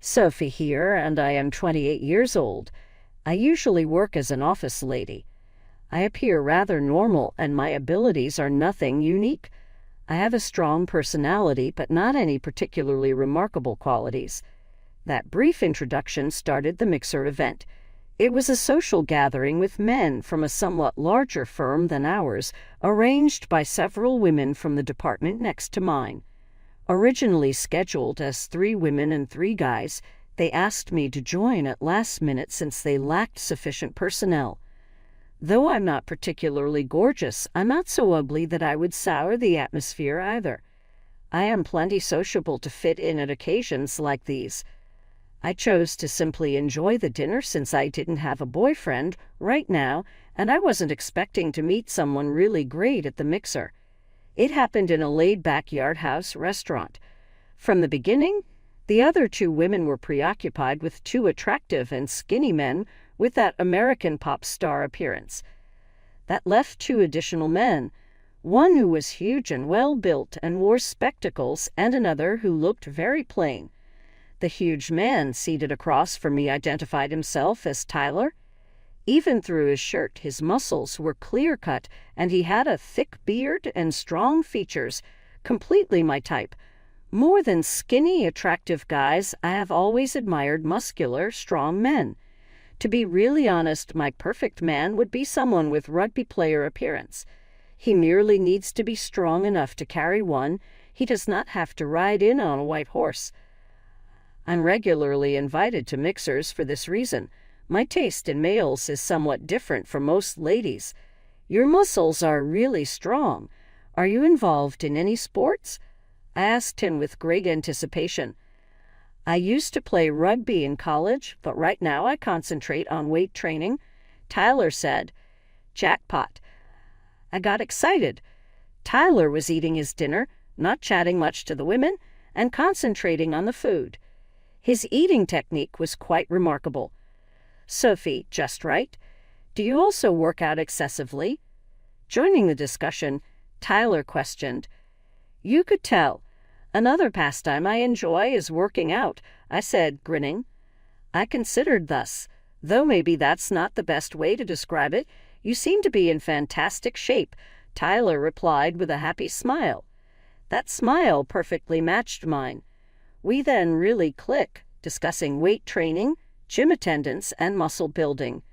Sophie here, and I am 28 years old. I usually work as an office lady. I appear rather normal, and my abilities are nothing unique. I have a strong personality, but not any particularly remarkable qualities. That brief introduction started the Mixer event. It was a social gathering with men from a somewhat larger firm than ours, arranged by several women from the department next to mine. Originally scheduled as 3 women and 3 guys, they asked me to join at last minute since they lacked sufficient personnel. Though I'm not particularly gorgeous, I'm not so ugly that I would sour the atmosphere either. I am plenty sociable to fit in at occasions like these. I chose to simply enjoy the dinner since I didn't have a boyfriend right now, and I wasn't expecting to meet someone really great at the Mixer. It happened in a laid-back yard house restaurant. From the beginning, the other 2 women were preoccupied with 2 attractive and skinny men with that American pop star appearance. That left 2 additional men, one who was huge and well-built and wore spectacles, and another who looked very plain. The huge man seated across from me identified himself as Tyler. Even through his shirt, his muscles were clear-cut, and he had a thick beard and strong features, completely my type. More than skinny, attractive guys, I have always admired muscular, strong men. To be really honest, my perfect man would be someone with rugby player appearance. He merely needs to be strong enough to carry one. He does not have to ride in on a white horse. I'm regularly invited to mixers for this reason. My taste in males is somewhat different from most ladies. Your muscles are really strong. Are you involved in any sports? I asked him with great anticipation. I used to play rugby in college, but right now I concentrate on weight training, Tyler said. Jackpot. I got excited. Tyler was eating his dinner, not chatting much to the women, and concentrating on the food. His eating technique was quite remarkable. Sophie, just right. Do you also work out excessively? Joining the discussion, Tyler questioned. You could tell. Another pastime I enjoy is working out, I said, grinning. I considered thus, though maybe that's not the best way to describe it. You seem to be in fantastic shape, Tyler replied with a happy smile. That smile perfectly matched mine. We then really click, discussing weight training, gym attendance, and muscle building.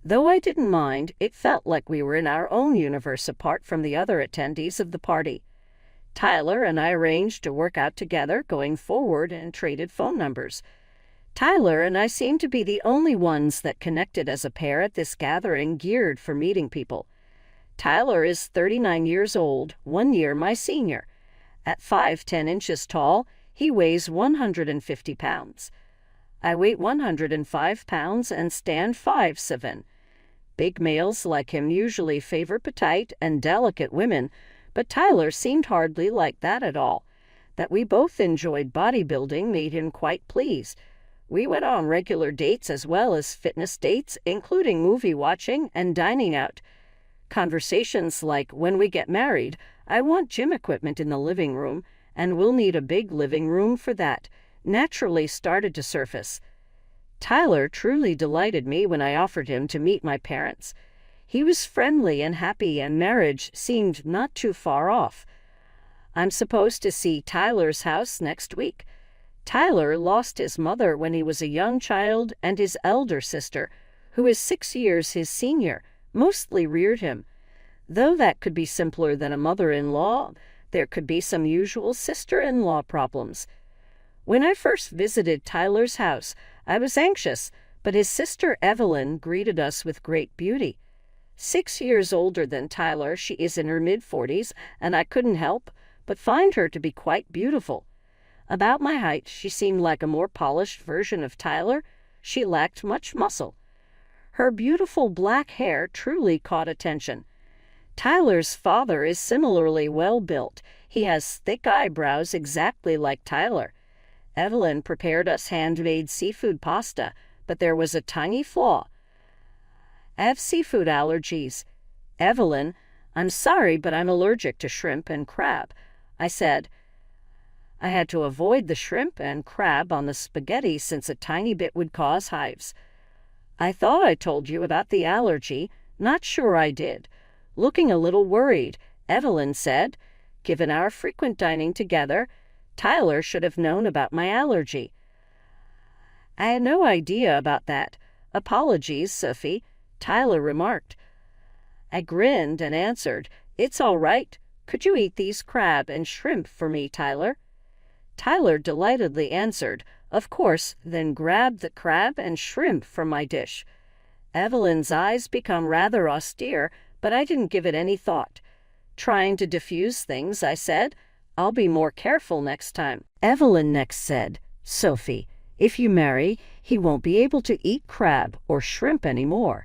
Though I didn't mind, it felt like we were in our own universe apart from the other attendees of the party. Tyler and I arranged to work out together going forward and traded phone numbers. Tyler and I seemed to be the only ones that connected as a pair at this gathering geared for meeting people. Tyler is 39 years old, 1 year my senior. At 5'10" tall, he weighs 150 pounds. I weigh 105 pounds and stand 5'7". Big males like him usually favor petite and delicate women, but Tyler seemed hardly like that at all. That we both enjoyed bodybuilding made him quite pleased. We went on regular dates as well as fitness dates, including movie watching and dining out. Conversations like, when we get married, I want gym equipment in the living room, and we'll need a big living room for that, naturally started to surface. Tyler truly delighted me when I offered him to meet my parents. He was friendly and happy, and marriage seemed not too far off. I'm supposed to see Tyler's house next week. Tyler lost his mother when he was a young child, and his elder sister, who is 6 years his senior, mostly reared him. Though that could be simpler than a mother-in-law, there could be some usual sister-in-law problems. When I first visited Tyler's house, I was anxious, but his sister Evelyn greeted us with great beauty. 6 years older than Tyler, she is in her mid-40s, and I couldn't help but find her to be quite beautiful. About my height, she seemed like a more polished version of Tyler. She lacked much muscle. Her beautiful black hair truly caught attention. Tyler's father is similarly well-built. He has thick eyebrows exactly like Tyler. Evelyn prepared us handmade seafood pasta, but there was a tiny flaw. I have seafood allergies. Evelyn, I'm sorry, but I'm allergic to shrimp and crab, I said. I had to avoid the shrimp and crab on the spaghetti since a tiny bit would cause hives. I thought I told you about the allergy. Not sure I did. Looking a little worried, Evelyn said, given our frequent dining together, Tyler should have known about my allergy. I had no idea about that. Apologies, Sophie, Tyler remarked. I grinned and answered, It's all right. Could you eat these crab and shrimp for me, Tyler? Tyler delightedly answered, Of course, then grabbed the crab and shrimp from my dish. Evelyn's eyes became rather austere, but I didn't give it any thought. Trying to diffuse things, I said, I'll be more careful next time. Evelyn next said, Sophie, if you marry, he won't be able to eat crab or shrimp anymore.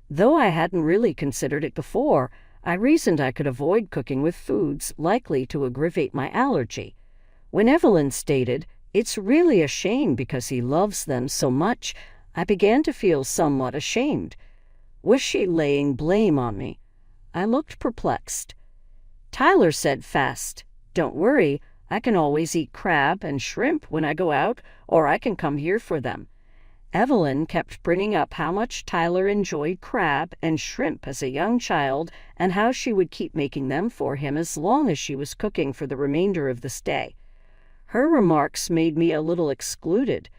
Though I hadn't really considered it before, I reasoned I could avoid cooking with foods likely to aggravate my allergy. When Evelyn stated, It's really a shame because he loves them so much, I began to feel somewhat ashamed. Was she laying blame on me? I looked perplexed. Tyler said fast, Don't worry, I can always eat crab and shrimp when I go out, or I can come here for them. Evelyn kept bringing up how much Tyler enjoyed crab and shrimp as a young child and how she would keep making them for him as long as she was cooking for the remainder of the stay. Her remarks made me a little excluded.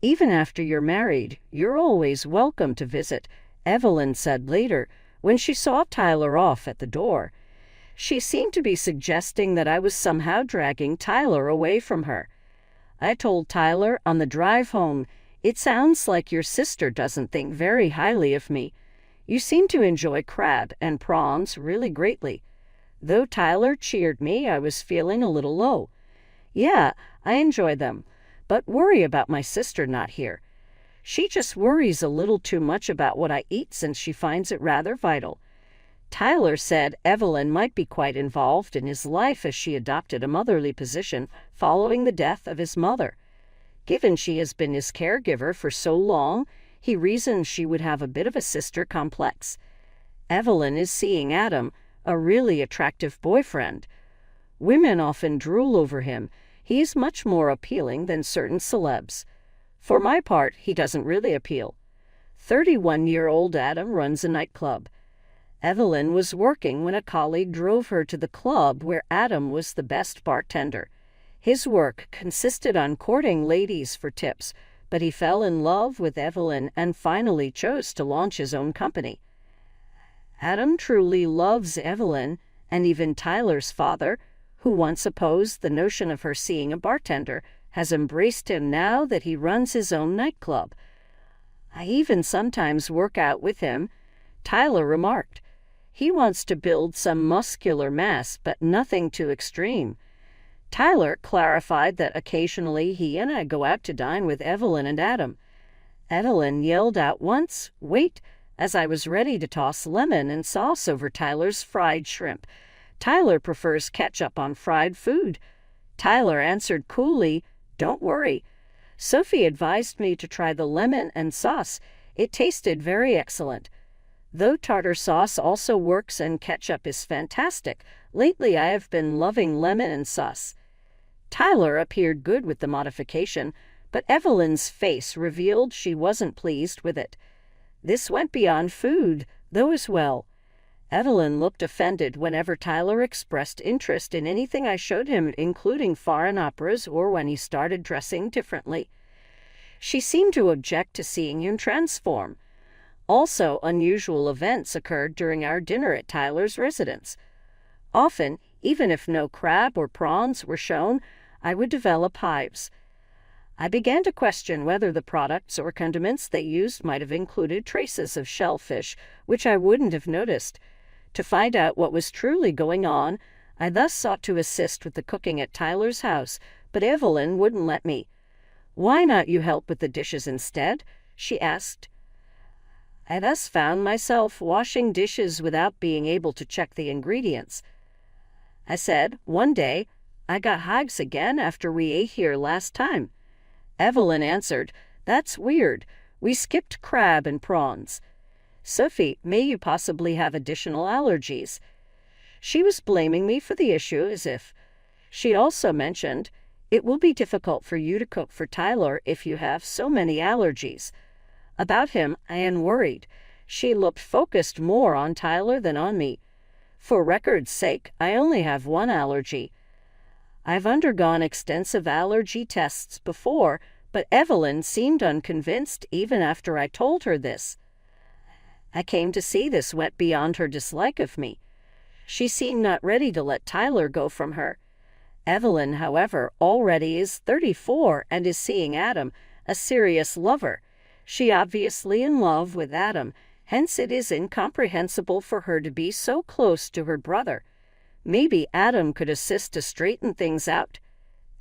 Even after you're married, you're always welcome to visit, Evelyn said later when she saw Tyler off at the door. She seemed to be suggesting that I was somehow dragging Tyler away from her. I told Tyler on the drive home, It sounds like your sister doesn't think very highly of me. You seem to enjoy crab and prawns really greatly. Though Tyler cheered me, I was feeling a little low. Yeah, I enjoy them, but worry about my sister not here. She just worries a little too much about what I eat since she finds it rather vital. Tyler said Evelyn might be quite involved in his life as she adopted a motherly position following the death of his mother. Given she has been his caregiver for so long, he reasoned she would have a bit of a sister complex. Evelyn is seeing Adam, a really attractive boyfriend. Women often drool over him. He is much more appealing than certain celebs. For my part, he doesn't really appeal. 31-year-old Adam runs a nightclub. Evelyn was working when a colleague drove her to the club where Adam was the best bartender. His work consisted on courting ladies for tips, but he fell in love with Evelyn and finally chose to launch his own company. Adam truly loves Evelyn, and even Tyler's father, who once opposed the notion of her seeing a bartender, has embraced him now that he runs his own nightclub. I even sometimes work out with him, Tyler remarked. He wants to build some muscular mass, but nothing too extreme. Tyler clarified that occasionally he and I go out to dine with Evelyn and Adam. Evelyn yelled out once, "Wait," as I was ready to toss lemon and sauce over Tyler's fried shrimp. Tyler prefers ketchup on fried food. Tyler answered coolly, "Don't worry." Sophie advised me to try the lemon and sauce. It tasted very excellent. Though tartar sauce also works and ketchup is fantastic, lately I have been loving lemon and sauce. Tyler appeared good with the modification, but Evelyn's face revealed she wasn't pleased with it. This went beyond food, though as well. Evelyn looked offended whenever Tyler expressed interest in anything I showed him, including foreign operas or when he started dressing differently. She seemed to object to seeing him transform. Also, unusual events occurred during our dinner at Tyler's residence. Often, even if no crab or prawns were shown, I would develop hives. I began to question whether the products or condiments they used might have included traces of shellfish, which I wouldn't have noticed. To find out what was truly going on, I thus sought to assist with the cooking at Tyler's house, but Evelyn wouldn't let me. "Why not you help with the dishes instead?" she asked. I thus found myself washing dishes without being able to check the ingredients. I said, "One day, I got hives again after we ate here last time." Evelyn answered, "That's weird. We skipped crab and prawns." "Sophie, may you possibly have additional allergies?" She was blaming me for the issue as if. She also mentioned, It will be difficult for you to cook for Tyler if you have so many allergies. About him, I am worried. She looked focused more on Tyler than on me. For record's sake, I only have one allergy. I've undergone extensive allergy tests before, but Evelyn seemed unconvinced even after I told her this. I came to see this went beyond her dislike of me. She seemed not ready to let Tyler go from her. Evelyn, however, already is 34 and is seeing Adam, a serious lover. She obviously in love with Adam, hence it is incomprehensible for her to be so close to her brother. Maybe Adam could assist to straighten things out.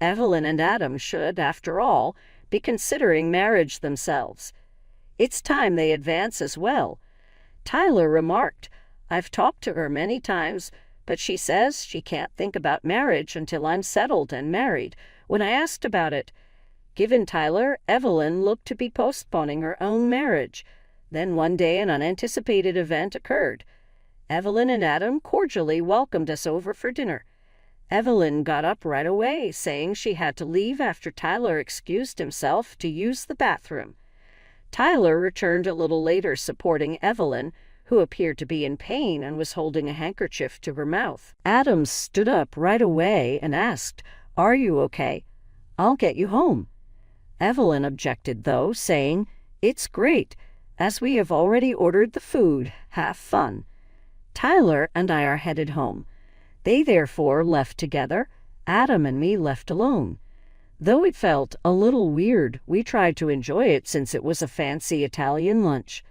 Evelyn and Adam should, after all, be considering marriage themselves. It's time they advance as well. Tyler remarked, I've talked to her many times, but she says she can't think about marriage until I'm settled and married. When I asked about it, given Tyler, Evelyn looked to be postponing her own marriage. Then one day an unanticipated event occurred. Evelyn and Adam cordially welcomed us over for dinner. Evelyn got up right away, saying she had to leave after Tyler excused himself to use the bathroom. Tyler returned a little later supporting Evelyn, who appeared to be in pain and was holding a handkerchief to her mouth. Adam stood up right away and asked, Are you okay? I'll get you home. Evelyn objected, though, saying, It's great, as we have already ordered the food. Have fun. Tyler and I are headed home. They therefore left together, Adam and me left alone. Though it felt a little weird, we tried to enjoy it since it was a fancy Italian lunch.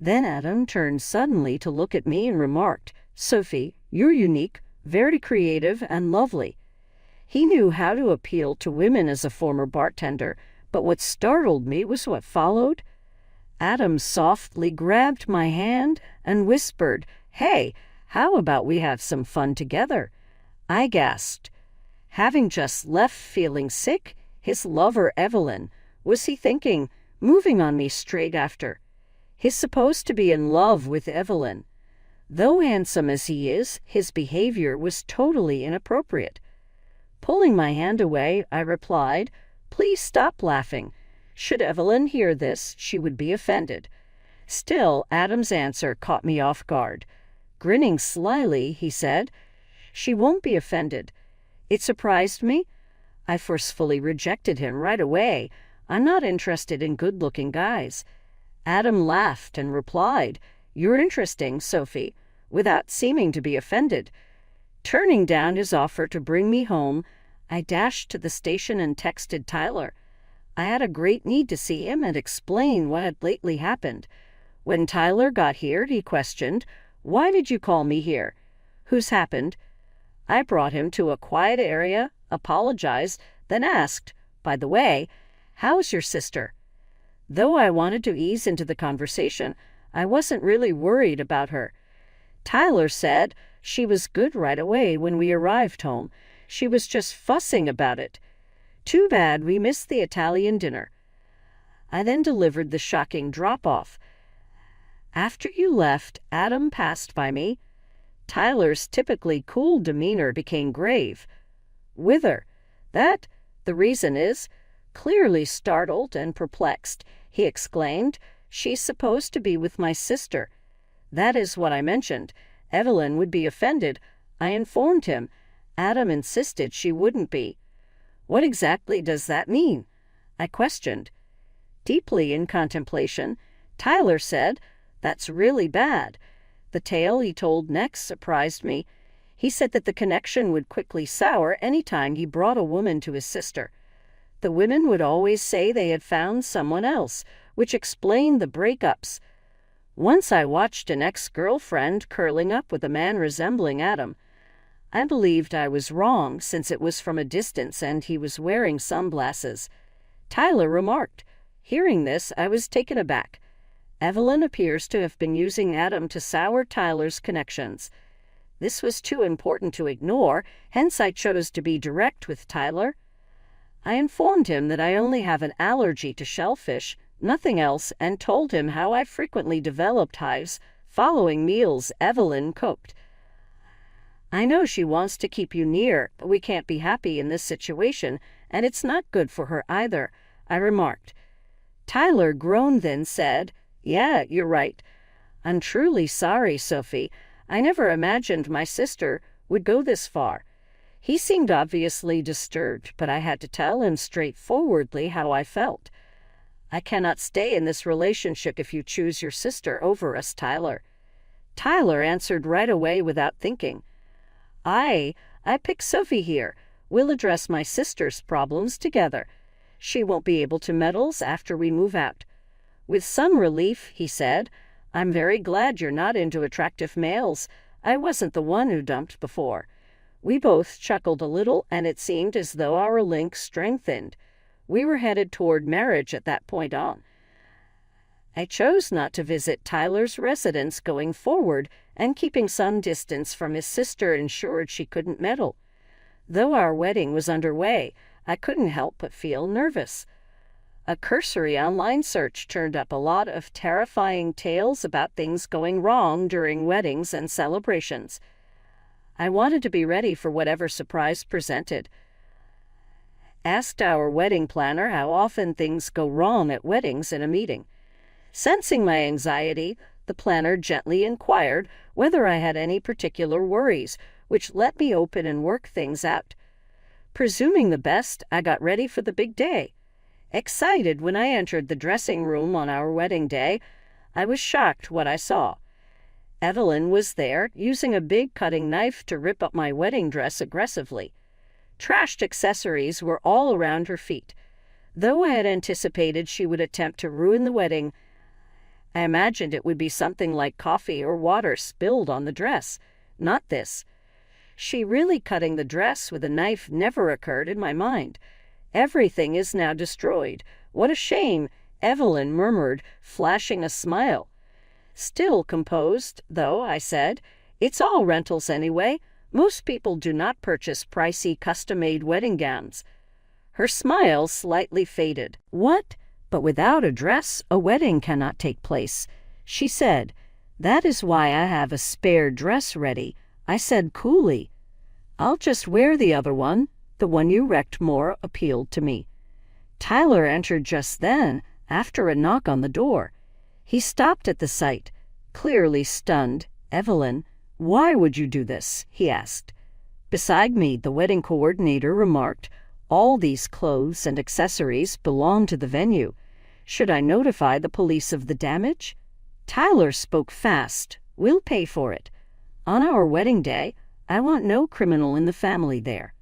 Then Adam turned suddenly to look at me and remarked, Sophie, you're unique, very creative and lovely. He knew how to appeal to women as a former bartender, but what startled me was what followed. Adam softly grabbed my hand and whispered, Hey, how about we have some fun together? I gasped. Having just left feeling sick, his lover Evelyn, was he thinking, moving on me straight after? He's supposed to be in love with Evelyn. Though handsome as he is, his behavior was totally inappropriate. Pulling my hand away, I replied, Please stop laughing. Should Evelyn hear this, she would be offended. Still, Adam's answer caught me off guard. Grinning slyly, he said, She won't be offended. It surprised me. I forcefully rejected him right away. I'm not interested in good-looking guys. Adam laughed and replied, You're interesting, Sophie, without seeming to be offended. Turning down his offer to bring me home, I dashed to the station and texted Tyler. I had a great need to see him and explain what had lately happened. When Tyler got here, he questioned, Why did you call me here? Who's happened? I brought him to a quiet area, apologized, then asked, By the way, how's your sister? Though I wanted to ease into the conversation, I wasn't really worried about her. Tyler said she was good right away when we arrived home. She was just fussing about it. Too bad we missed the Italian dinner. I then delivered the shocking drop-off. After you left, Adam passed by me. Tyler's typically cool demeanor became grave. Whither? That, the reason is, clearly startled and perplexed, he exclaimed, She's supposed to be with my sister. That is what I mentioned. Evelyn would be offended. I informed him. Adam insisted she wouldn't be. What exactly does that mean? I questioned. Deeply in contemplation, Tyler said, That's really bad. The tale he told next surprised me. He said that the connection would quickly sour any time he brought a woman to his sister. The women would always say they had found someone else, which explained the breakups. Once I watched an ex-girlfriend curling up with a man resembling Adam. I believed I was wrong, since it was from a distance and he was wearing sunglasses. Tyler remarked. Hearing this, I was taken aback. Evelyn appears to have been using Adam to sour Tyler's connections. This was too important to ignore, hence I chose to be direct with Tyler. I informed him that I only have an allergy to shellfish, nothing else, and told him how I frequently developed hives following meals Evelyn cooked. I know she wants to keep you near, but we can't be happy in this situation, and it's not good for her either," I remarked. Tyler groaned, then said, "Yeah, you're right. I'm truly sorry, Sophie. I never imagined my sister would go this far." He seemed obviously disturbed, but I had to tell him straightforwardly how I felt. "I cannot stay in this relationship if you choose your sister over us, Tyler." Tyler answered right away without thinking. I picked Sophie here. We'll address my sister's problems together. She won't be able to meddle after we move out." With some relief, he said, "I'm very glad you're not into attractive males. I wasn't the one who dumped before." We both chuckled a little, and it seemed as though our link strengthened. We were headed toward marriage at that point on. I chose not to visit Tyler's residence going forward, and keeping some distance from his sister ensured she couldn't meddle. Though our wedding was underway, I couldn't help but feel nervous. A cursory online search turned up a lot of terrifying tales about things going wrong during weddings and celebrations. I wanted to be ready for whatever surprise presented. Asked our wedding planner how often things go wrong at weddings in a meeting. Sensing my anxiety, the planner gently inquired whether I had any particular worries, which let me open and work things out. Presuming the best, I got ready for the big day. Excited when I entered the dressing room on our wedding day, I was shocked what I saw. Evelyn was there, using a big cutting knife to rip up my wedding dress aggressively. Trashed accessories were all around her feet. Though I had anticipated she would attempt to ruin the wedding, I imagined it would be something like coffee or water spilled on the dress. Not this. She really cutting the dress with a knife never occurred in my mind. "Everything is now destroyed. What a shame," Evelyn murmured, flashing a smile. Still composed, though, I said, "It's all rentals anyway. Most people do not purchase pricey custom-made wedding gowns." Her smile slightly faded. "What? But without a dress, a wedding cannot take place," she said. "That is why I have a spare dress ready," I said coolly. "I'll just wear the other one. The one you wrecked more appealed to me." Tyler entered just then, after a knock on the door. He stopped at the sight, clearly stunned. "Evelyn, why would you do this?" he asked. Beside me, the wedding coordinator remarked, "All these clothes and accessories belong to the venue. Should I notify the police of the damage?" Tyler spoke fast. "We'll pay for it. On our wedding day, I want no criminal in the family there."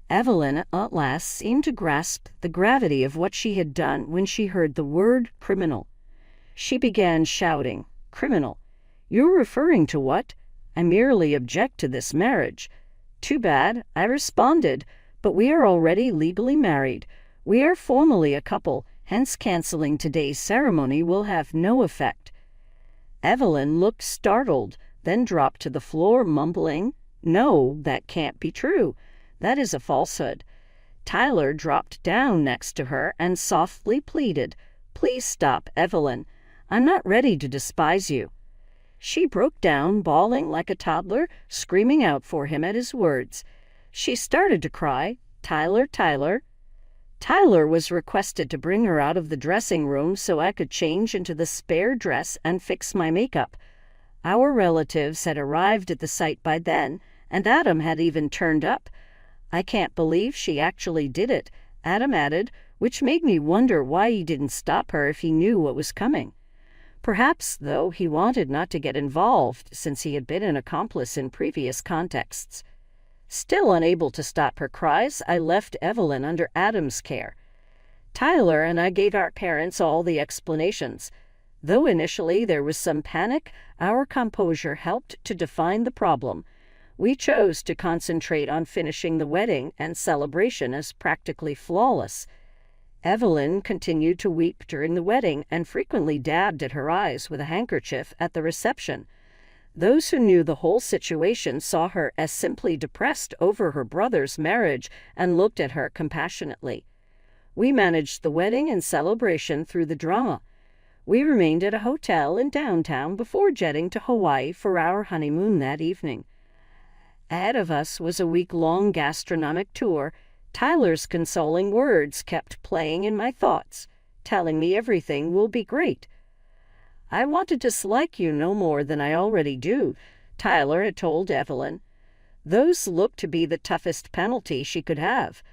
Evelyn at last seemed to grasp the gravity of what she had done when she heard the word criminal. She began shouting, "Criminal? You're referring to what? I merely object to this marriage." "Too bad," I responded, "but we are already legally married. We are formally a couple, hence canceling today's ceremony will have no effect." Evelyn looked startled, then dropped to the floor, mumbling, "No, that can't be true. That is a falsehood." Tyler dropped down next to her and softly pleaded, "Please stop, Evelyn. I'm not ready to despise you." She broke down, bawling like a toddler, screaming out for him at his words. She started to cry, "Tyler, Tyler." Tyler was requested to bring her out of the dressing room so I could change into the spare dress and fix my makeup. Our relatives had arrived at the site by then, and Adam had even turned up. "I can't believe she actually did it," Adam added, which made me wonder why he didn't stop her if he knew what was coming. Perhaps, though, he wanted not to get involved since he had been an accomplice in previous contexts. Still unable to stop her cries, I left Evelyn under Adam's care. Tyler and I gave our parents all the explanations. Though initially there was some panic, our composure helped to define the problem. We chose to concentrate on finishing the wedding and celebration as practically flawless. Evelyn continued to weep during the wedding and frequently dabbed at her eyes with a handkerchief at the reception. Those who knew the whole situation saw her as simply depressed over her brother's marriage and looked at her compassionately. We managed the wedding and celebration through the drama. We remained at a hotel in downtown before jetting to Hawaii for our honeymoon that evening. Ahead of us was a week-long gastronomic tour, Tyler's consoling words kept playing in my thoughts, telling me everything will be great. I want to dislike you no more than I already do, Tyler had told Evelyn. Those looked to be the toughest penalty she could have.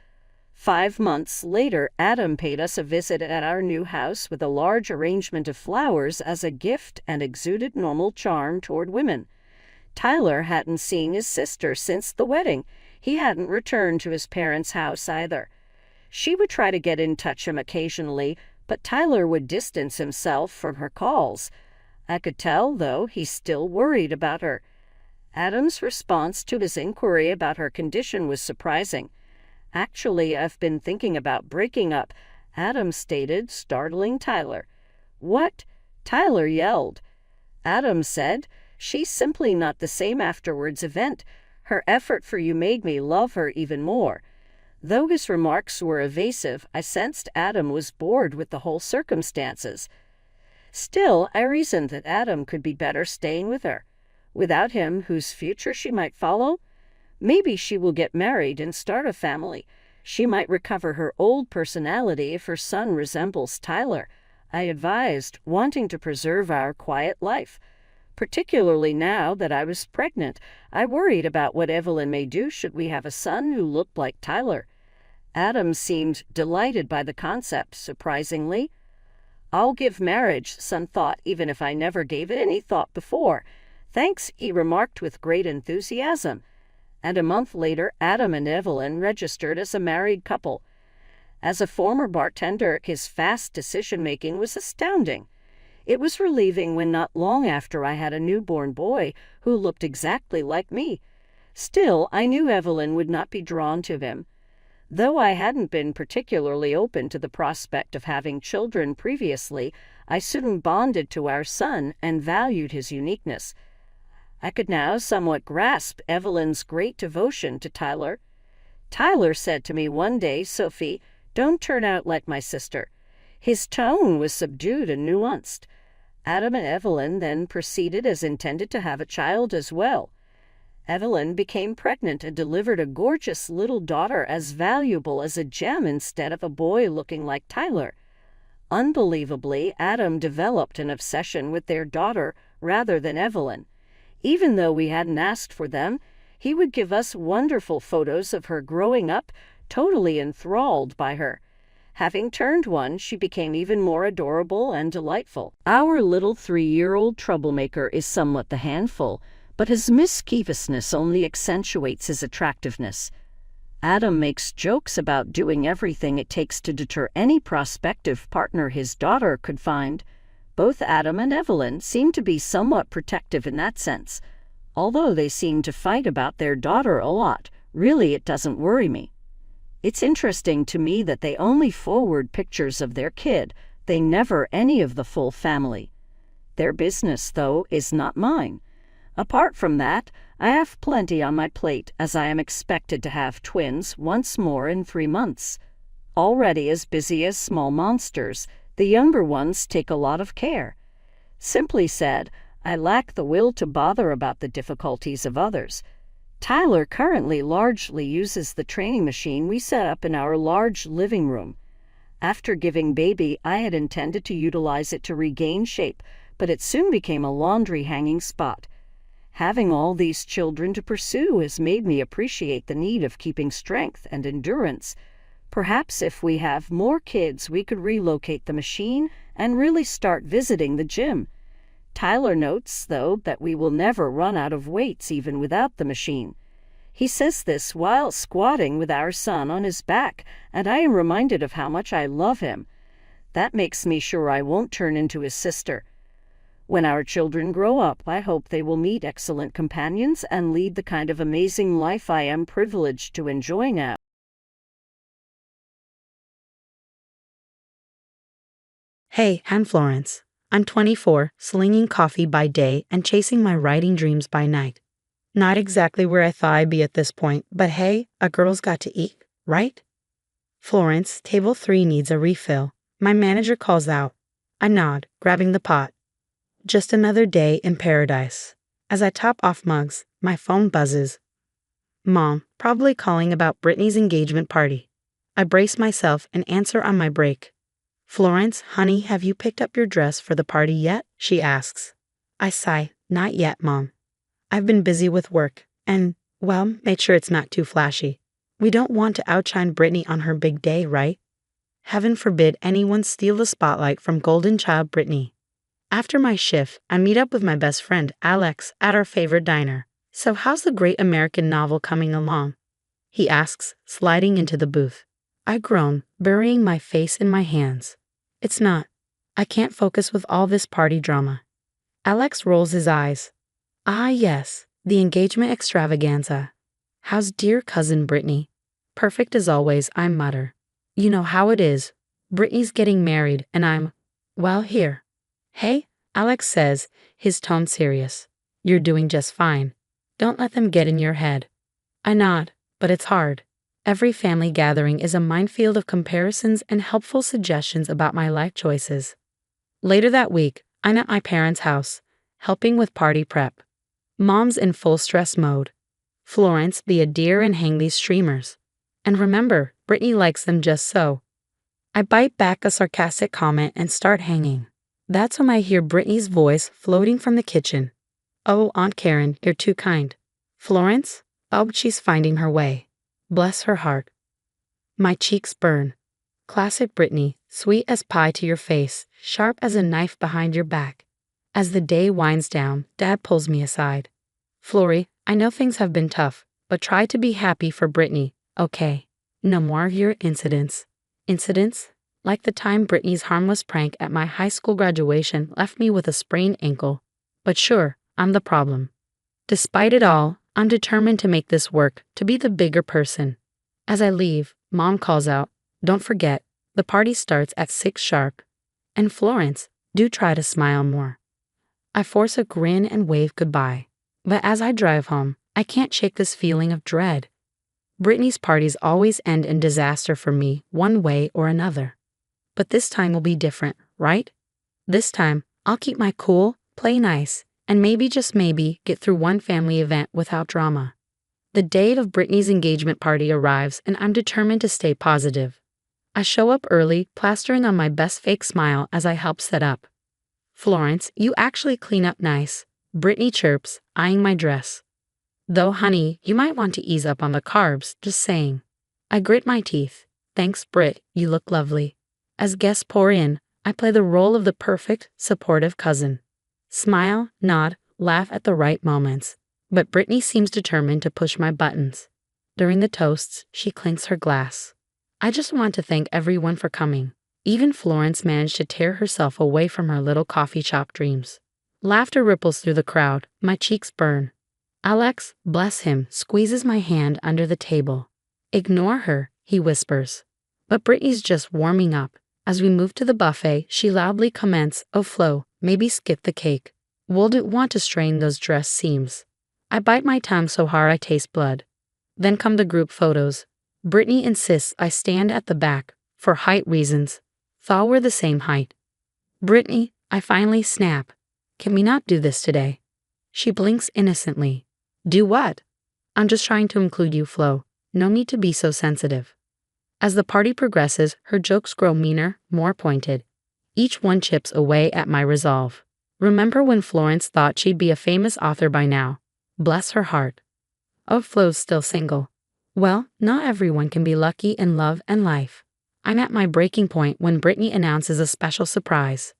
5 months later, Adam paid us a visit at our new house with a large arrangement of flowers as a gift and exuded normal charm toward women. Tyler hadn't seen his sister since the wedding. He hadn't returned to his parents' house either. She would try to get in touch with him occasionally, but Tyler would distance himself from her calls. I could tell, though, he still worried about her. Adam's response to his inquiry about her condition was surprising. "Actually, I've been thinking about breaking up," Adam stated, startling Tyler. "What?" Tyler yelled. Adam said, "She's simply not the same afterwards event. Her effort for you made me love her even more." Though his remarks were evasive, I sensed Adam was bored with the whole circumstances. Still, I reasoned that Adam could be better staying with her. Without him, whose future she might follow? Maybe she will get married and start a family. She might recover her old personality if her son resembles Tyler, I advised, wanting to preserve our quiet life. Particularly now that I was pregnant, I worried about what Evelyn may do should we have a son who looked like Tyler. Adam seemed delighted by the concept, surprisingly. "I'll give marriage some thought, even if I never gave it any thought before." "Thanks," he remarked with great enthusiasm. And a month later, Adam and Evelyn registered as a married couple. As a former bartender, his fast decision-making was astounding. It was relieving when not long after I had a newborn boy who looked exactly like me. Still, I knew Evelyn would not be drawn to him. Though I hadn't been particularly open to the prospect of having children previously, I soon bonded to our son and valued his uniqueness. I could now somewhat grasp Evelyn's great devotion to Tyler. "Tyler said to me one day, 'Sophie, don't turn out like my sister.'" His tone was subdued and nuanced. Adam and Evelyn then proceeded as intended to have a child as well. Evelyn became pregnant and delivered a gorgeous little daughter as valuable as a gem instead of a boy looking like Tyler. Unbelievably, Adam developed an obsession with their daughter rather than Evelyn. Even though we hadn't asked for them, he would give us wonderful photos of her growing up, totally enthralled by her. Having turned one, she became even more adorable and delightful. Our little 3-year-old troublemaker is somewhat the handful, but his mischievousness only accentuates his attractiveness. Adam makes jokes about doing everything it takes to deter any prospective partner his daughter could find. Both Adam and Evelyn seem to be somewhat protective in that sense. Although they seem to fight about their daughter a lot, really it doesn't worry me. It's interesting to me that they only forward pictures of their kid. They never any of the full family. Their business, though, is not mine. Apart from that, I have plenty on my plate, as I am expected to have twins once more in 3 months. Already as busy as small monsters, the younger ones take a lot of care. Simply said, I lack the will to bother about the difficulties of others. Tyler currently largely uses the training machine we set up in our large living room. After giving baby, I had intended to utilize it to regain shape, but it soon became a laundry hanging spot. Having all these children to pursue has made me appreciate the need of keeping strength and endurance. Perhaps if we have more kids, we could relocate the machine and really start visiting the gym. Tyler notes, though, that we will never run out of weights even without the machine. He says this while squatting with our son on his back, and I am reminded of how much I love him. That makes me sure I won't turn into his sister. When our children grow up, I hope they will meet excellent companions and lead the kind of amazing life I am privileged to enjoy now. Hey, I'm Florence. I'm 24, slinging coffee by day and chasing my writing dreams by night. Not exactly where I thought I'd be at this point, but hey, a girl's got to eat, right? Florence, table 3 needs a refill. My manager calls out. I nod, grabbing the pot. Just another day in paradise. As I top off mugs, my phone buzzes. Mom, probably calling about Brittany's engagement party. I brace myself and answer on my break. Florence, honey, have you picked up your dress for the party yet? She asks. I sigh. Not yet, Mom. I've been busy with work and, well, made sure it's not too flashy. We don't want to outshine Brittany on her big day, right? Heaven forbid anyone steal the spotlight from golden child Brittany. After my shift, I meet up with my best friend, Alex, at our favorite diner. So how's the great American novel coming along? He asks, sliding into the booth. I groan, burying my face in my hands. It's not. I can't focus with all this party drama. Alex rolls his eyes. Ah, yes, the engagement extravaganza. How's dear cousin Brittany? Perfect as always, I mutter. You know how it is. Brittany's getting married, and I'm, well, here. Hey, Alex says, his tone serious. You're doing just fine. Don't let them get in your head. I nod, but it's hard. Every family gathering is a minefield of comparisons and helpful suggestions about my life choices. Later that week, I'm at my parents' house, helping with party prep. Mom's in full stress mode. Florence, be a dear and hang these streamers. And remember, Brittany likes them just so. I bite back a sarcastic comment and start hanging. That's when I hear Brittany's voice floating from the kitchen. Oh, Aunt Karen, you're too kind. Florence? Oh, she's finding her way. Bless her heart. My cheeks burn. Classic Brittany, sweet as pie to your face, sharp as a knife behind your back. As the day winds down, Dad pulls me aside. Flory, I know things have been tough, but try to be happy for Brittany, okay? No more of your incidents. Incidents? Like the time Brittany's harmless prank at my high school graduation left me with a sprained ankle. But sure, I'm the problem. Despite it all, I'm determined to make this work, to be the bigger person. As I leave, Mom calls out, don't forget, the party starts at 6 sharp. And Florence, do try to smile more. I force a grin and wave goodbye. But as I drive home, I can't shake this feeling of dread. Brittany's parties always end in disaster for me, one way or another. But this time will be different, right? This time, I'll keep my cool, play nice, and maybe just maybe get through one family event without drama. The date of Brittany's engagement party arrives and I'm determined to stay positive. I show up early, plastering on my best fake smile as I help set up. Florence, you actually clean up nice, Brittany chirps, eyeing my dress. Though, honey, you might want to ease up on the carbs, just saying. I grit my teeth. Thanks, Britt, you look lovely. As guests pour in, I play the role of the perfect, supportive cousin. Smile, nod, laugh at the right moments. But Brittany seems determined to push my buttons. During the toasts, she clinks her glass. I just want to thank everyone for coming. Even Florence managed to tear herself away from her little coffee shop dreams. Laughter ripples through the crowd. My cheeks burn. Alex, bless him, squeezes my hand under the table. Ignore her, he whispers. But Brittany's just warming up. As we move to the buffet, she loudly comments, oh Flo, maybe skip the cake. Wouldn't want to strain those dress seams. I bite my tongue so hard I taste blood. Then come the group photos. Brittany insists I stand at the back, for height reasons. Thought we're the same height. Brittany, I finally snap. Can we not do this today? She blinks innocently. Do what? I'm just trying to include you, Flo. No need to be so sensitive. As the party progresses, her jokes grow meaner, more pointed. Each one chips away at my resolve. Remember when Florence thought she'd be a famous author by now? Bless her heart. Oh, Flo's still single. Well, not everyone can be lucky in love and life. I'm at my breaking point when Brittany announces a special surprise.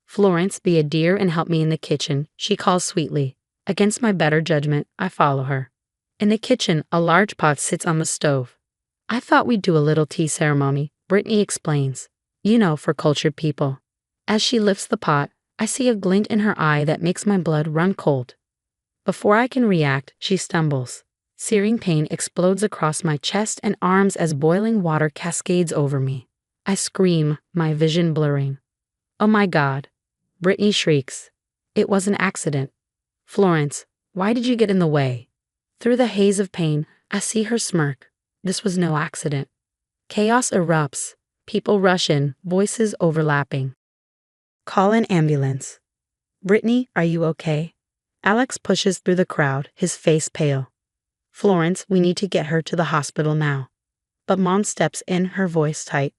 Florence, be a dear and help me in the kitchen, she calls sweetly. Against my better judgment, I follow her. In the kitchen, a large pot sits on the stove. I thought we'd do a little tea ceremony, Brittany explains. You know, for cultured people. As she lifts the pot, I see a glint in her eye that makes my blood run cold. Before I can react, she stumbles. Searing pain explodes across my chest and arms as boiling water cascades over me. I scream, my vision blurring. Oh my God. Brittany shrieks. It was an accident. Florence, why did you get in the way? Through the haze of pain, I see her smirk. This was no accident. Chaos erupts. People rush in, voices overlapping. Call an ambulance. Brittany, are you okay? Alex pushes through the crowd, his face pale. Florence, we need to get her to the hospital now. but Mom steps in, her voice tight.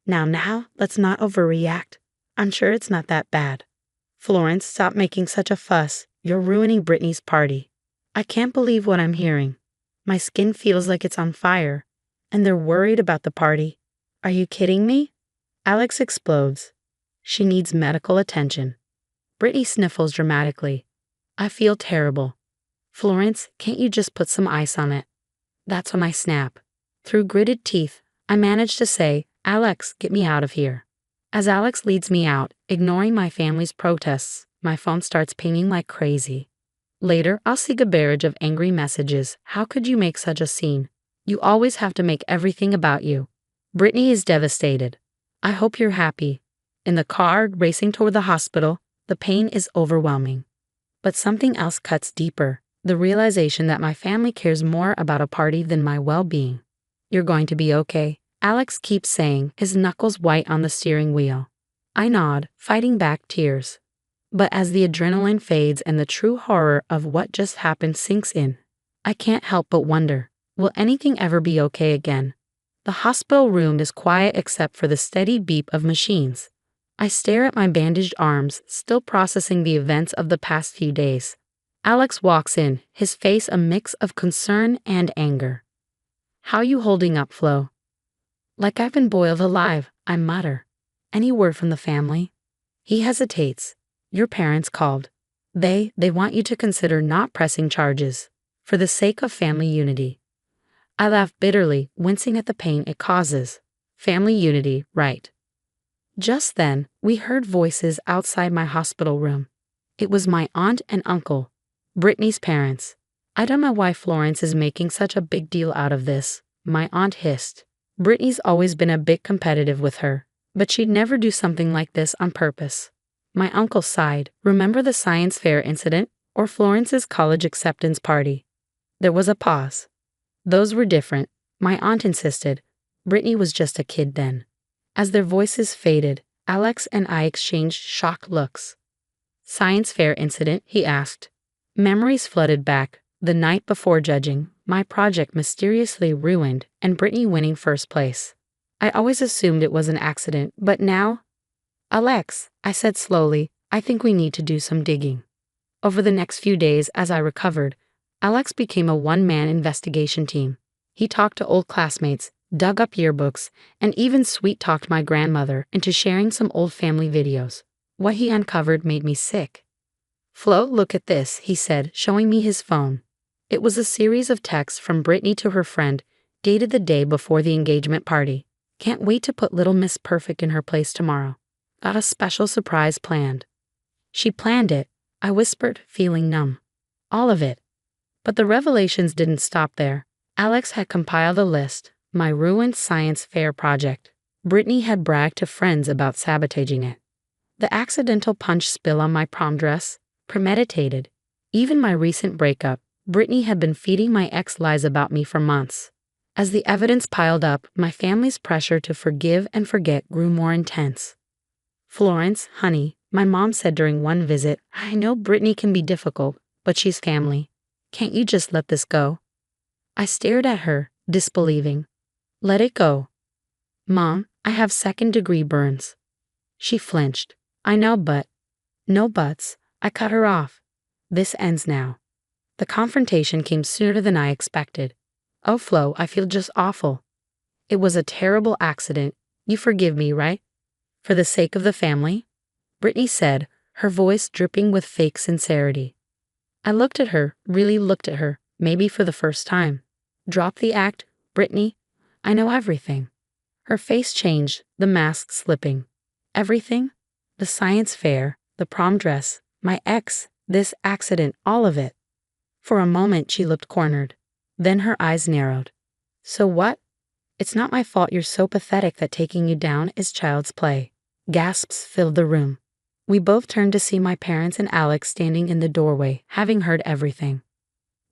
Now, let's not overreact. I'm sure it's not that bad. Florence, stop making such a fuss. You're ruining Brittany's party. I can't believe what I'm hearing. My skin feels like it's on fire. And they're worried about the party. Are you kidding me? Alex explodes. She needs medical attention. Brittany sniffles dramatically. I feel terrible. Florence, can't you just put some ice on it? That's when I snap. Through gritted teeth, I manage to say, Alex, get me out of here. As Alex leads me out, ignoring my family's protests, my phone starts pinging like crazy. Later, I'll see a barrage of angry messages. How could you make such a scene? You always have to make everything about you. Brittany is devastated. I hope you're happy. In the car, racing toward the hospital, the pain is overwhelming. But something else cuts deeper, the realization that my family cares more about a party than my well-being. You're going to be okay, Alex keeps saying, his knuckles white on the steering wheel. I nod, fighting back tears. But as the adrenaline fades and the true horror of what just happened sinks in, I can't help but wonder, will anything ever be okay again? The hospital room is quiet except for the steady beep of machines. I stare at my bandaged arms, still processing the events of the past few days. Alex walks in, his face a mix of concern and anger. How you holding up, Flo? Like I've been boiled alive, I mutter. Any word from the family? He hesitates. Your parents called. They want you to consider not pressing charges, for the sake of family unity. I laugh bitterly, wincing at the pain it causes. Family unity, right. Just then, we heard voices outside my hospital room. It was my aunt and uncle, Brittany's parents. I don't know why Florence is making such a big deal out of this, my aunt hissed. Brittany's always been a bit competitive with her, but she'd never do something like this on purpose. My uncle sighed. Remember the science fair incident, or Florence's college acceptance party? There was a pause. Those were different, my aunt insisted. Brittany was just a kid then. As their voices faded, Alex and I exchanged shocked looks. Science fair incident, he asked. Memories flooded back. The night before judging, my project mysteriously ruined and Brittany winning first place. I always assumed it was an accident, but now... Alex, I said slowly, I think we need to do some digging. Over the next few days, as I recovered, Alex became a one-man investigation team. He talked to old classmates, dug up yearbooks, and even sweet-talked my grandmother into sharing some old family videos. What he uncovered made me sick. Flo, look at this, he said, showing me his phone. It was a series of texts from Brittany to her friend, dated the day before the engagement party. Can't wait to put little Miss Perfect in her place tomorrow. Got a special surprise planned. She planned it, I whispered, feeling numb. All of it. But the revelations didn't stop there. Alex had compiled a list, my ruined science fair project. Brittany had bragged to friends about sabotaging it. The accidental punch spill on my prom dress, premeditated. Even my recent breakup, Brittany had been feeding my ex lies about me for months. As the evidence piled up, my family's pressure to forgive and forget grew more intense. Florence, honey, my mom said during one visit, I know Brittany can be difficult, but she's family. Can't you just let this go? I stared at her, disbelieving. Let it go. Mom, I have second-degree burns. She flinched. I know, but... No buts. I cut her off. This ends now. The confrontation came sooner than I expected. Oh, Flo, I feel just awful. It was a terrible accident. You forgive me, right? For the sake of the family? Brittany said, her voice dripping with fake sincerity. I looked at her, really looked at her, maybe for the first time. Drop the act, Brittany. I know everything. Her face changed, the mask slipping. Everything? The science fair, the prom dress, my ex, this accident, all of it. For a moment she looked cornered. Then her eyes narrowed. So what? It's not my fault you're so pathetic that taking you down is child's play. Gasps filled the room. We both turned to see my parents and Alex standing in the doorway, having heard everything.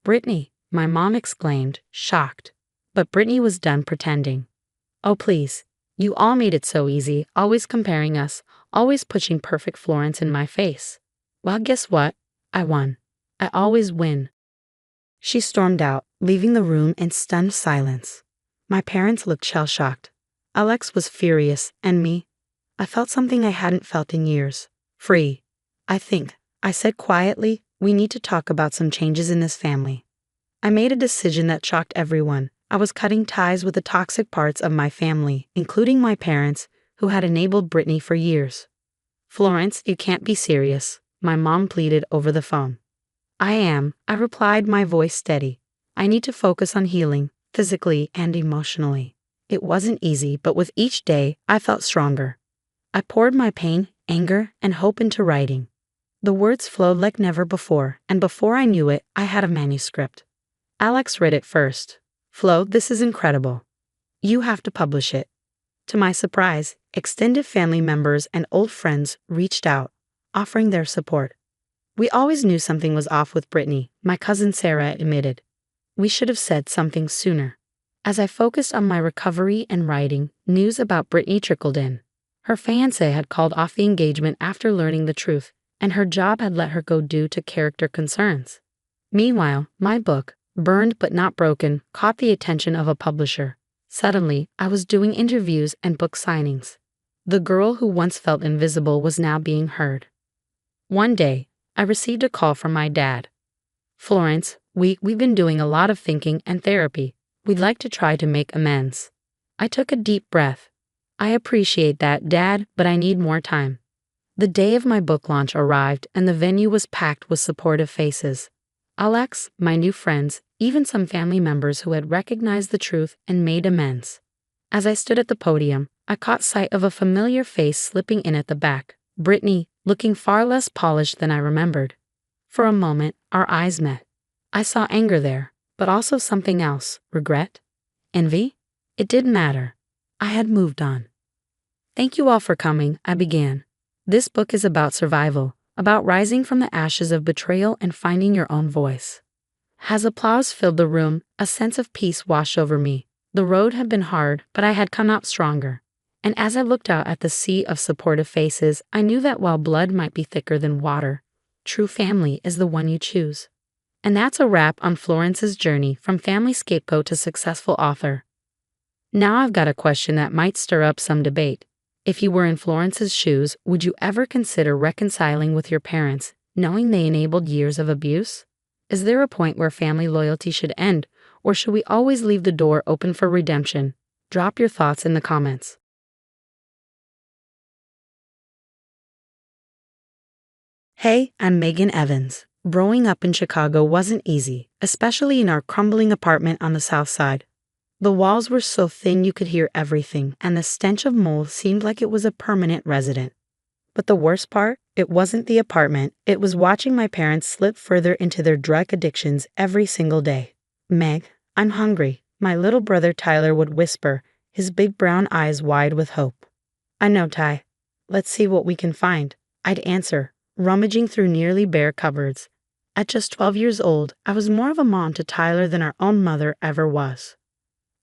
Brittany, my mom exclaimed, shocked. But Brittany was done pretending. Oh please, you all made it so easy, always comparing us, always pushing perfect Florence in my face. Well, guess what? I won. I always win. She stormed out, leaving the room in stunned silence. My parents looked shell-shocked. Alex was furious, and me? I felt something I hadn't felt in years. Free. I think, I said quietly, we need to talk about some changes in this family. I made a decision that shocked everyone. I was cutting ties with the toxic parts of my family, including my parents, who had enabled Brittany for years. Florence, you can't be serious, my mom pleaded over the phone. I am, I replied, my voice steady. I need to focus on healing, physically and emotionally. It wasn't easy, but with each day, I felt stronger. I poured my pain, anger, and hope into writing. The words flowed like never before, and before I knew it, I had a manuscript. Alex read it first. Flo, this is incredible. You have to publish it. To my surprise, extended family members and old friends reached out, offering their support. We always knew something was off with Brittany, my cousin Sarah admitted. We should have said something sooner. As I focused on my recovery and writing, news about Brittany trickled in. Her fiancé had called off the engagement after learning the truth, and her job had let her go due to character concerns. Meanwhile, my book, Burned but Not Broken, caught the attention of a publisher. Suddenly, I was doing interviews and book signings. The girl who once felt invisible was now being heard. One day, I received a call from my dad. Florence, we've been doing a lot of thinking and therapy. We'd like to try to make amends. I took a deep breath. I appreciate that, Dad, but I need more time. The day of my book launch arrived and the venue was packed with supportive faces. Alex, my new friends, even some family members who had recognized the truth and made amends. As I stood at the podium, I caught sight of a familiar face slipping in at the back, Brittany, looking far less polished than I remembered. For a moment, our eyes met. I saw anger there, but also something else, regret, envy. It didn't matter. I had moved on. Thank you all for coming, I began. This book is about survival, about rising from the ashes of betrayal and finding your own voice. As applause filled the room, a sense of peace washed over me. The road had been hard, but I had come out stronger. And as I looked out at the sea of supportive faces, I knew that while blood might be thicker than water, true family is the one you choose. And that's a wrap on Florence's journey from family scapegoat to successful author. Now I've got a question that might stir up some debate. If you were in Florence's shoes, would you ever consider reconciling with your parents, knowing they enabled years of abuse? Is there a point where family loyalty should end, or should we always leave the door open for redemption? Drop your thoughts in the comments. Hey, I'm Megan Evans. Growing up in Chicago wasn't easy, especially in our crumbling apartment on the South Side. The walls were so thin you could hear everything, and the stench of mold seemed like it was a permanent resident. But the worst part, it wasn't the apartment, it was watching my parents slip further into their drug addictions every single day. Meg, I'm hungry, my little brother Tyler would whisper, his big brown eyes wide with hope. I know, Ty. Let's see what we can find, I'd answer, rummaging through nearly bare cupboards. At just 12 years old, I was more of a mom to Tyler than our own mother ever was.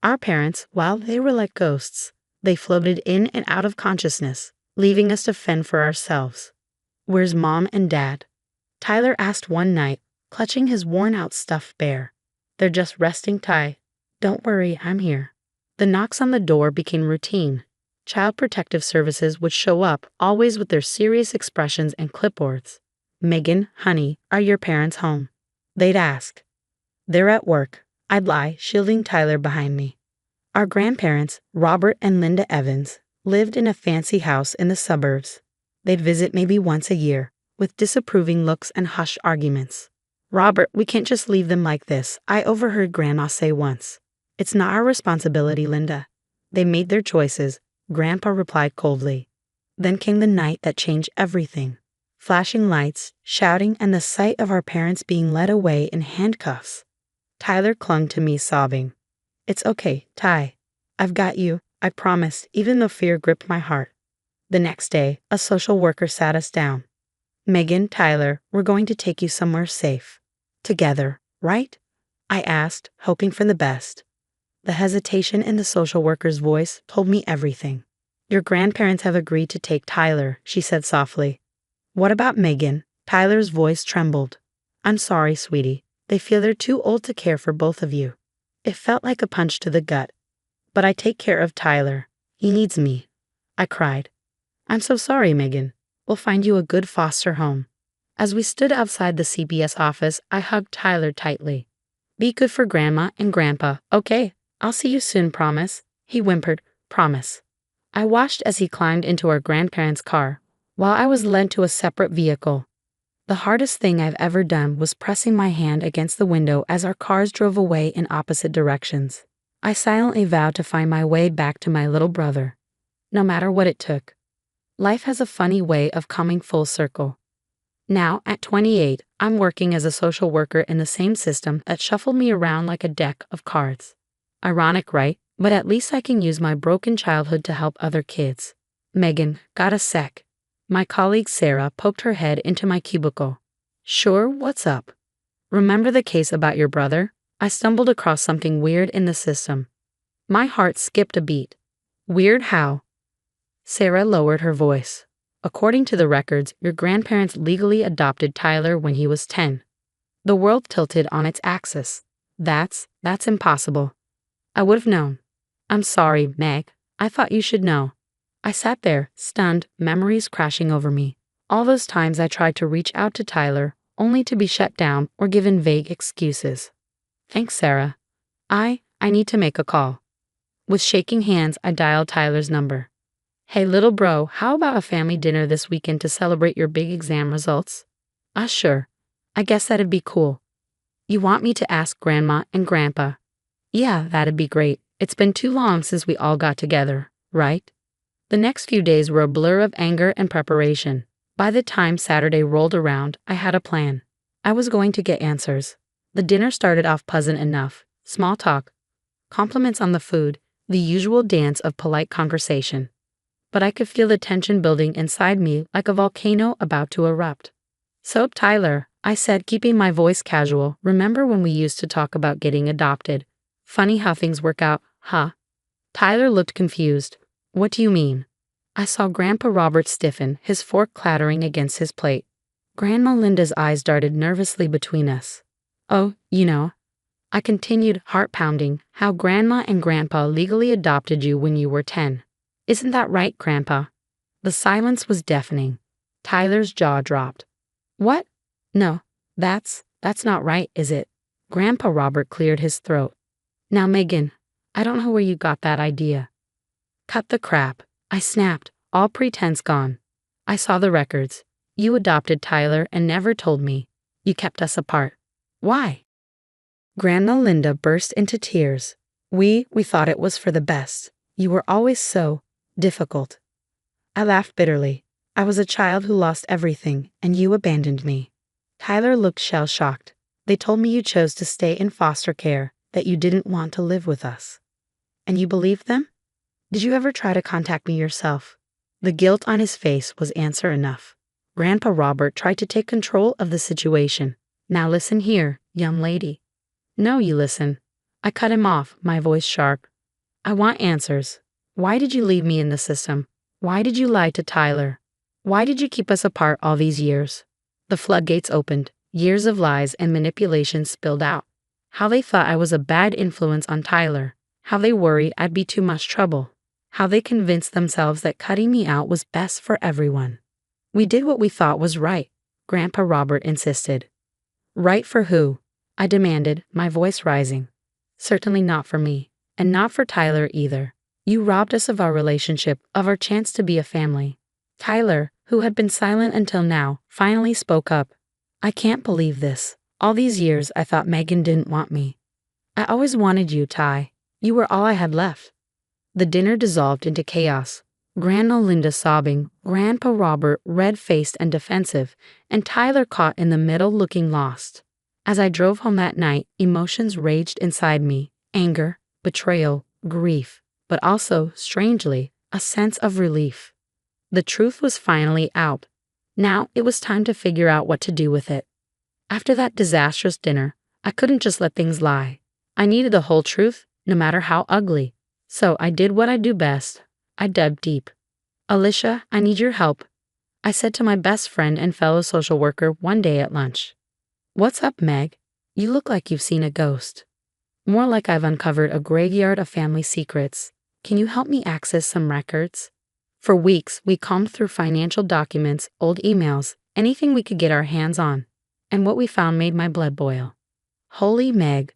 Our parents, well, they were like ghosts. They floated in and out of consciousness, leaving us to fend for ourselves. Where's Mom and Dad? Tyler asked one night, clutching his worn-out stuffed bear. They're just resting, Ty. Don't worry, I'm here. The knocks on the door became routine. Child Protective Services would show up, always with their serious expressions and clipboards. Megan, honey, are your parents home? They'd ask. They're at work. I'd lie, shielding Tyler behind me. Our grandparents, Robert and Linda Evans, lived in a fancy house in the suburbs. They'd visit maybe once a year, with disapproving looks and hushed arguments. Robert, we can't just leave them like this, I overheard Grandma say once. It's not our responsibility, Linda. They made their choices, Grandpa replied coldly. Then came the night that changed everything. Flashing lights, shouting, and the sight of our parents being led away in handcuffs. Tyler clung to me, sobbing. It's okay, Ty. I've got you, I promised, even though fear gripped my heart. The next day, a social worker sat us down. Megan, Tyler, we're going to take you somewhere safe. Together, right? I asked, hoping for the best. The hesitation in the social worker's voice told me everything. Your grandparents have agreed to take Tyler, she said softly. What about Megan? Tyler's voice trembled. I'm sorry, sweetie. They feel they're too old to care for both of you. It felt like a punch to the gut. but I take care of Tyler. He needs me. I cried. I'm so sorry, Megan. We'll find you a good foster home. As we stood outside the CPS office, I hugged Tyler tightly. Be good for Grandma and Grandpa, okay? I'll see you soon, promise. He whimpered, promise. I watched as he climbed into our grandparents' car, while I was led to a separate vehicle. The hardest thing I've ever done was pressing my hand against the window as our cars drove away in opposite directions. I silently vowed to find my way back to my little brother, no matter what it took. Life has a funny way of coming full circle. Now, at 28, I'm working as a social worker in the same system that shuffled me around like a deck of cards. Ironic, right? But at least I can use my broken childhood to help other kids. Megan, got a sec? My colleague Sarah poked her head into my cubicle. Sure, what's up? Remember the case about your brother? I stumbled across something weird in the system. My heart skipped a beat. Weird how? Sarah lowered her voice. According to the records, your grandparents legally adopted Tyler when he was 10. The world tilted on its axis. That's impossible. I would have known. I'm sorry, Meg. I thought you should know. I sat there, stunned, memories crashing over me. All those times I tried to reach out to Tyler, only to be shut down or given vague excuses. Thanks, Sarah. I need to make a call. With shaking hands, I dialed Tyler's number. Hey, little bro, how about a family dinner this weekend to celebrate your big exam results? Sure. I guess that'd be cool. You want me to ask Grandma and Grandpa? Yeah, that'd be great. It's been too long since we all got together, right? The next few days were a blur of anger and preparation. By the time Saturday rolled around, I had a plan. I was going to get answers. The dinner started off pleasant enough. Small talk, compliments on the food, the usual dance of polite conversation. But I could feel the tension building inside me like a volcano about to erupt. So, Tyler, I said, keeping my voice casual, remember when we used to talk about getting adopted? Funny how things work out, huh? Tyler looked confused. What do you mean? I saw Grandpa Robert stiffen, his fork clattering against his plate. Grandma Linda's eyes darted nervously between us. Oh, you know. I continued, heart pounding, how Grandma and Grandpa legally adopted you when you were 10. Isn't that right, Grandpa? The silence was deafening. Tyler's jaw dropped. What? No, that's not right, is it? Grandpa Robert cleared his throat. Now, Megan, I don't know where you got that idea. Cut the crap. I snapped, all pretense gone. I saw the records. You adopted Tyler and never told me. You kept us apart. Why? Grandma Linda burst into tears. We thought it was for the best. You were always so difficult. I laughed bitterly. I was a child who lost everything, and you abandoned me. Tyler looked shell-shocked. They told me you chose to stay in foster care, that you didn't want to live with us. And you believed them? Did you ever try to contact me yourself? The guilt on his face was answer enough. Grandpa Robert tried to take control of the situation. Now listen here, young lady. No, you listen. I cut him off, my voice sharp. I want answers. Why did you leave me in the system? Why did you lie to Tyler? Why did you keep us apart all these years? The floodgates opened. Years of lies and manipulation spilled out. How they thought I was a bad influence on Tyler. How they worried I'd be too much trouble. How they convinced themselves that cutting me out was best for everyone. We did what we thought was right, Grandpa Robert insisted. Right for who? I demanded, my voice rising. Certainly not for me, and not for Tyler either. You robbed us of our relationship, of our chance to be a family. Tyler, who had been silent until now, finally spoke up. I can't believe this. All these years I thought Megan didn't want me. I always wanted you, Ty. You were all I had left. The dinner dissolved into chaos. Grandma Linda sobbing, Grandpa Robert red-faced and defensive, and Tyler caught in the middle looking lost. As I drove home that night, emotions raged inside me. Anger, betrayal, grief, but also, strangely, a sense of relief. The truth was finally out. Now it was time to figure out what to do with it. After that disastrous dinner, I couldn't just let things lie. I needed the whole truth, no matter how ugly. So I did what I do best. I dug deep. Alicia, I need your help, I said to my best friend and fellow social worker one day at lunch. What's up, Meg? You look like you've seen a ghost. More like I've uncovered a graveyard of family secrets. Can you help me access some records? For weeks, we combed through financial documents, old emails, anything we could get our hands on. And what we found made my blood boil. Holy Meg,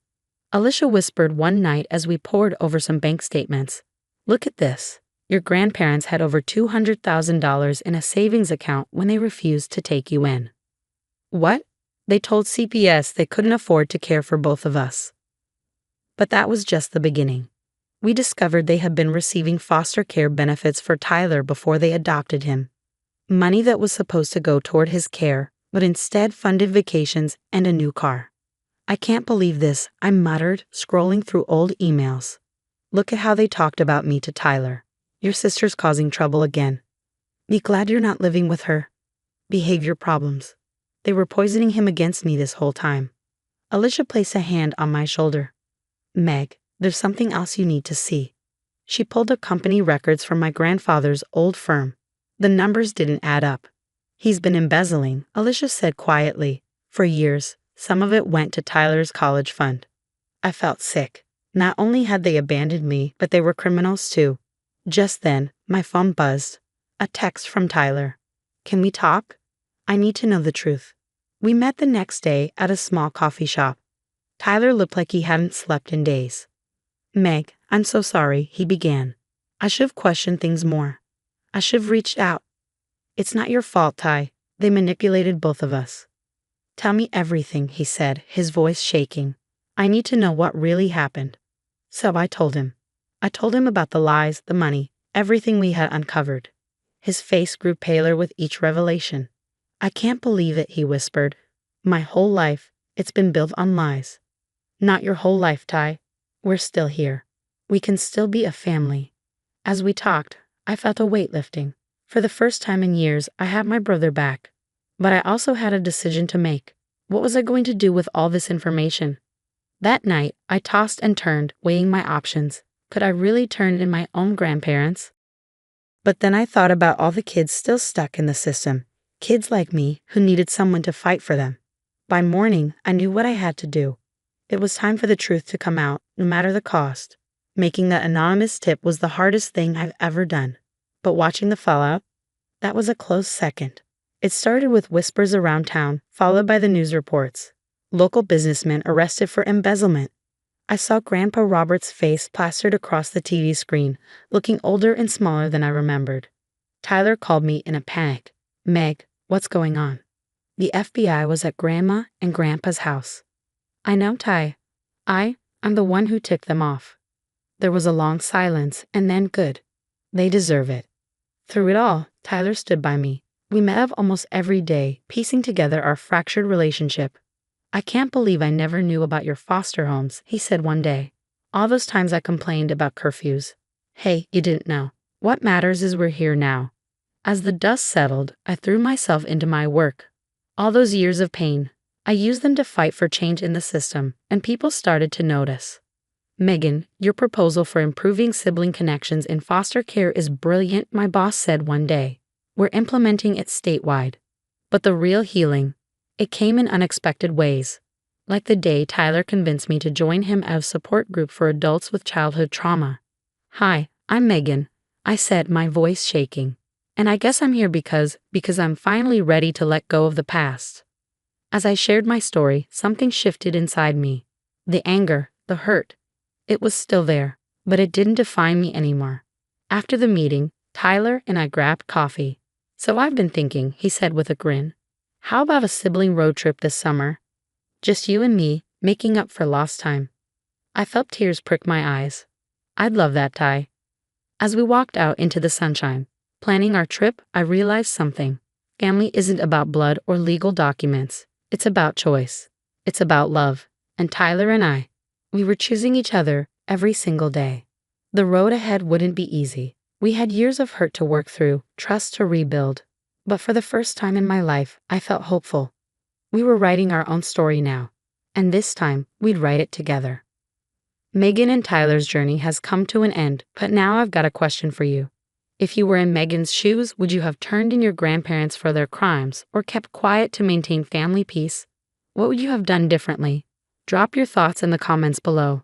Alicia whispered one night as we pored over some bank statements. Look at this. Your grandparents had over $200,000 in a savings account when they refused to take you in. What? They told CPS they couldn't afford to care for both of us. But that was just the beginning. We discovered they had been receiving foster care benefits for Tyler before they adopted him. Money that was supposed to go toward his care, but instead funded vacations and a new car. I can't believe this, I muttered, scrolling through old emails. Look at how they talked about me to Tyler. Your sister's causing trouble again. Be glad you're not living with her. Behavior problems. They were poisoning him against me this whole time. Alicia placed a hand on my shoulder. Meg, there's something else you need to see. She pulled up company records from my grandfather's old firm. The numbers didn't add up. He's been embezzling, Alicia said quietly. For years, some of it went to Tyler's college fund. I felt sick. Not only had they abandoned me, but they were criminals too. Just then, my phone buzzed. A text from Tyler. Can we talk? I need to know the truth. We met the next day at a small coffee shop. Tyler looked like he hadn't slept in days. Meg, I'm so sorry, he began. I should have questioned things more. I should have reached out. It's not your fault, Ty. They manipulated both of us. Tell me everything, he said, his voice shaking. I need to know what really happened. So I told him. I told him about the lies, the money, everything we had uncovered. His face grew paler with each revelation. I can't believe it, he whispered. My whole life, it's been built on lies. Not your whole life, Ty. We're still here. We can still be a family. As we talked, I felt a weight lifting. For the first time in years, I had my brother back. But I also had a decision to make. What was I going to do with all this information? That night, I tossed and turned, weighing my options. Could I really turn in my own grandparents? But then I thought about all the kids still stuck in the system. Kids like me who needed someone to fight for them. By morning, I knew what I had to do. It was time for the truth to come out, no matter the cost. Making that anonymous tip was the hardest thing I've ever done. But watching the fallout, that was a close second. It started with whispers around town, followed by the news reports. Local businessmen arrested for embezzlement. I saw Grandpa Robert's face plastered across the TV screen, looking older and smaller than I remembered. Tyler called me in a panic. Meg, what's going on? The FBI was at Grandma and Grandpa's house. I know, Ty. I'm the one who ticked them off. There was a long silence, and then good. They deserve it. Through it all, Tyler stood by me. We met up almost every day, piecing together our fractured relationship. I can't believe I never knew about your foster homes, he said one day. All those times I complained about curfews. Hey, you didn't know. What matters is we're here now. As the dust settled, I threw myself into my work. All those years of pain, I used them to fight for change in the system, and people started to notice. Megan, your proposal for improving sibling connections in foster care is brilliant, my boss said one day. We're implementing it statewide. But the real healing, it came in unexpected ways. Like the day Tyler convinced me to join him at a support group for adults with childhood trauma. Hi, I'm Megan, I said, my voice shaking. And I guess I'm here because I'm finally ready to let go of the past. As I shared my story, something shifted inside me. The anger, the hurt. It was still there, but it didn't define me anymore. After the meeting, Tyler and I grabbed coffee. So I've been thinking, he said with a grin. How about a sibling road trip this summer? Just you and me, making up for lost time. I felt tears prick my eyes. I'd love that, Ty. As we walked out into the sunshine, planning our trip, I realized something. Family isn't about blood or legal documents. It's about choice. It's about love. And Tyler and I, we were choosing each other every single day. The road ahead wouldn't be easy. We had years of hurt to work through, trust to rebuild. But for the first time in my life, I felt hopeful. We were writing our own story now. And this time, we'd write it together. Megan and Tyler's journey has come to an end, but now I've got a question for you. If you were in Megan's shoes, would you have turned in your grandparents for their crimes or kept quiet to maintain family peace? What would you have done differently? Drop your thoughts in the comments below.